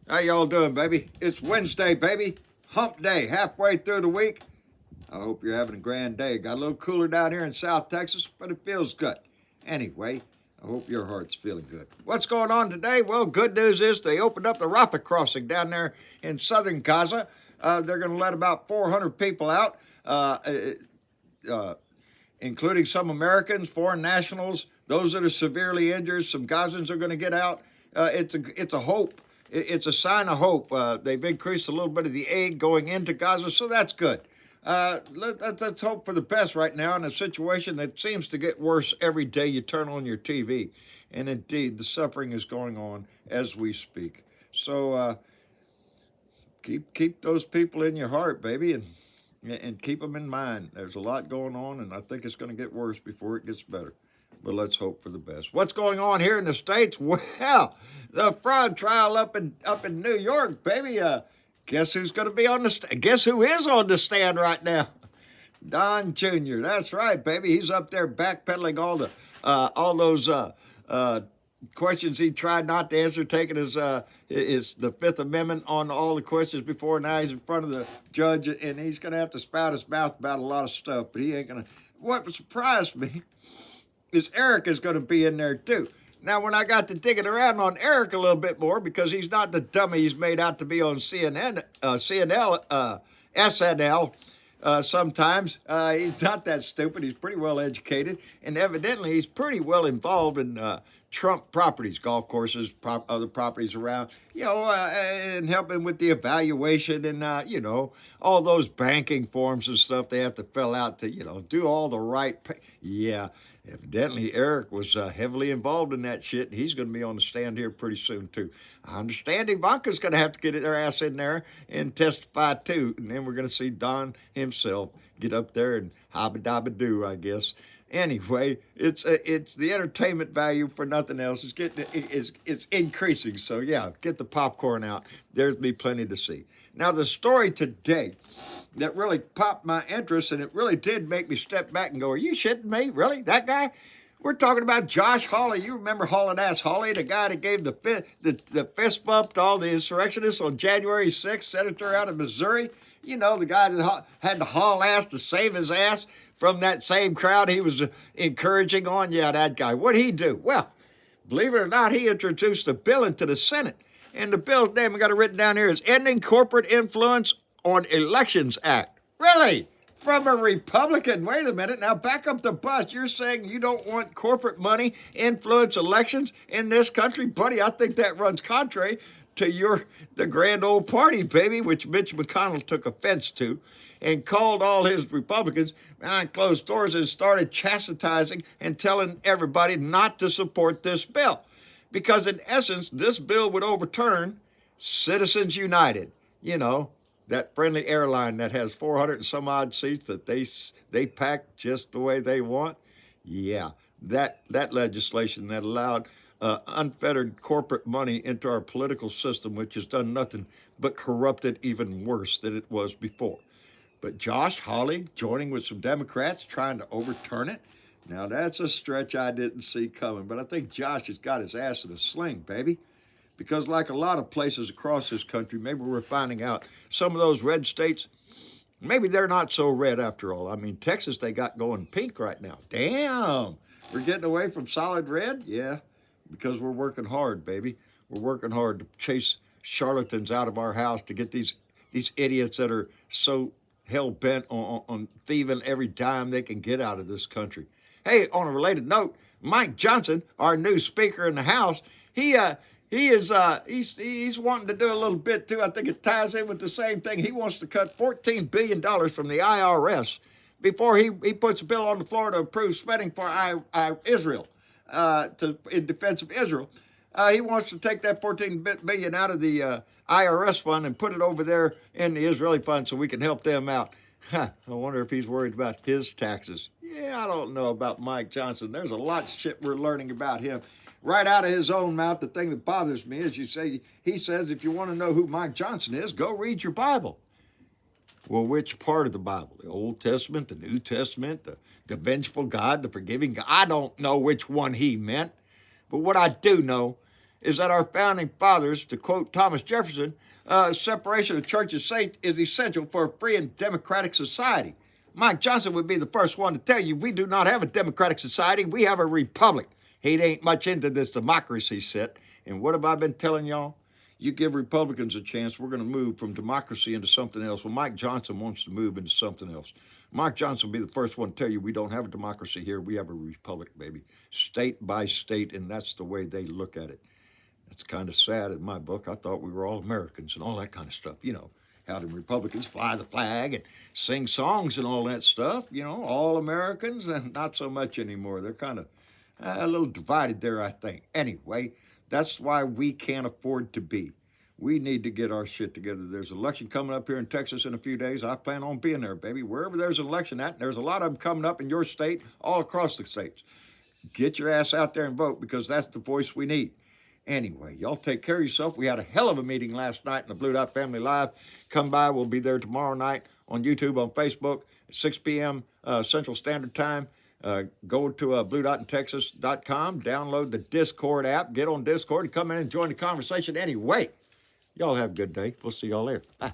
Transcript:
How y'all doing, baby? It's Wednesday, baby. Hump day, halfway through the week. I hope you're having a grand day. Got a little cooler down here in South Texas, but it feels good. Anyway, I hope your heart's feeling good. What's going on today? Well, good news is they opened up the Rafah crossing down there in southern Gaza. They're going to let about 400 people out, including some Americans, foreign nationals, those that are severely injured. Some Gazans are going to get out. It's a hope. It's a sign of hope. They've increased a little bit of the aid going into Gaza, so that's good. Let's hope for the best right now in a situation that seems to get worse every day you turn on your TV. And indeed, the suffering is going on as we speak. So keep those people in your heart, baby, and keep them in mind. There's a lot going on, and I think it's going to get worse before it gets better. But let's hope for the best. What's going on here in the States? Well, the fraud trial up in New York, baby. Guess who's going to be on the guess who is on the stand right now? Don Jr. That's right, baby. He's up there backpedaling all those questions he tried not to answer, taking his the Fifth Amendment on all the questions before. Now he's in front of the judge, and he's going to have to spout his mouth about a lot of stuff. But he ain't going to. What surprised me is Eric is going to be in there too. Now, when I got to digging around on Eric a little bit more, because he's not the dummy he's made out to be on SNL. Sometimes he's not that stupid. He's pretty well educated, and evidently he's pretty well involved in Trump properties, golf courses, other properties around, and helping with the evaluation and, all those banking forms and stuff they have to fill out to, do all the right. Yeah, evidently Eric was heavily involved in that shit, and he's going to be on the stand here pretty soon, too. I understand Ivanka's going to have to get her ass in there and testify, too, and then we're going to see Don himself get up there and hobba-dabba-doo, I guess. Anyway, it's the entertainment value for nothing else. It's increasing. So yeah, get the popcorn out. There's be plenty to see. Now the story today that really popped my interest, and it really did make me step back and go, "Are you shitting me? Really? That guy?" We're talking about Josh Hawley. You remember Hauling Ass Hawley, the guy that gave the fist bump to all the insurrectionists on January 6th, senator out of Missouri. The guy that had to haul ass to save his ass from that same crowd he was encouraging on. Yeah, that guy. What'd he do? Well, believe it or not, he introduced a bill into the Senate. And the bill's name, I got it written down here, is Ending Corporate Influence on Elections Act. Really? From a Republican? Wait a minute. Now back up the bus. You're saying you don't want corporate money influence elections in this country? Buddy, I think that runs contrary to the grand old party, baby, which Mitch McConnell took offense to and called all his Republicans behind closed doors and started chastising and telling everybody not to support this bill. Because in essence, this bill would overturn Citizens United, that friendly airline that has 400 and some odd seats that they pack just the way they want. Yeah, that legislation that allowed unfettered corporate money into our political system, which has done nothing but corrupt it even worse than it was before. But Josh Hawley joining with some Democrats trying to overturn it. Now that's a stretch I didn't see coming, but I think Josh has got his ass in a sling, baby. Because like a lot of places across this country, maybe we're finding out some of those red states, maybe they're not so red after all. I mean, Texas, they got going pink right now. Damn, we're getting away from solid red? Yeah, because we're working hard, baby. We're working hard to chase charlatans out of our house, to get these idiots that are so hell-bent on thieving every dime they can get out of this country. Hey, on a related note, Mike Johnson, our new Speaker in the House, he's wanting to do a little bit too. I think it ties in with the same thing. He wants to cut $14 billion from the IRS before he puts a bill on the floor to approve spending for Israel, in defense of Israel. He wants to take that $14 billion out of the IRS fund and put it over there in the Israeli fund so we can help them out. I wonder if he's worried about his taxes. Yeah, I don't know about Mike Johnson. There's a lot of shit we're learning about him. Right out of his own mouth, the thing that bothers me is he says, if you want to know who Mike Johnson is, go read your Bible. Well, which part of the Bible? The Old Testament, the New Testament, the vengeful God, the forgiving God? I don't know which one he meant. But what I do know is that our founding fathers, to quote Thomas Jefferson, separation of church and state is essential for a free and democratic society. Mike Johnson would be the first one to tell you we do not have a democratic society. We have a republic. He ain't much into this democracy shit. And what have I been telling y'all? You give Republicans a chance, we're going to move from democracy into something else. Well, Mike Johnson wants to move into something else. Mike Johnson will be the first one to tell you we don't have a democracy here. We have a republic, baby. State by state, and that's the way they look at it. That's kind of sad in my book. I thought we were all Americans and all that kind of stuff. You know, how the Republicans fly the flag and sing songs and all that stuff. You know, all Americans, and not so much anymore. They're kind of a little divided there, I think. Anyway, that's why we can't afford to be. We need to get our shit together. There's an election coming up here in Texas in a few days. I plan on being there, baby. Wherever there's an election at, and there's a lot of them coming up in your state, all across the states. Get your ass out there and vote, because that's the voice we need. Anyway, y'all take care of yourself. We had a hell of a meeting last night in the Blue Dot Family Live. Come by. We'll be there tomorrow night on YouTube, on Facebook, at 6 p.m. Central Standard Time. Go to bluedotintexas.com, download the Discord app, get on Discord, and come in and join the conversation anyway. Y'all have a good day. We'll see y'all later. Bye.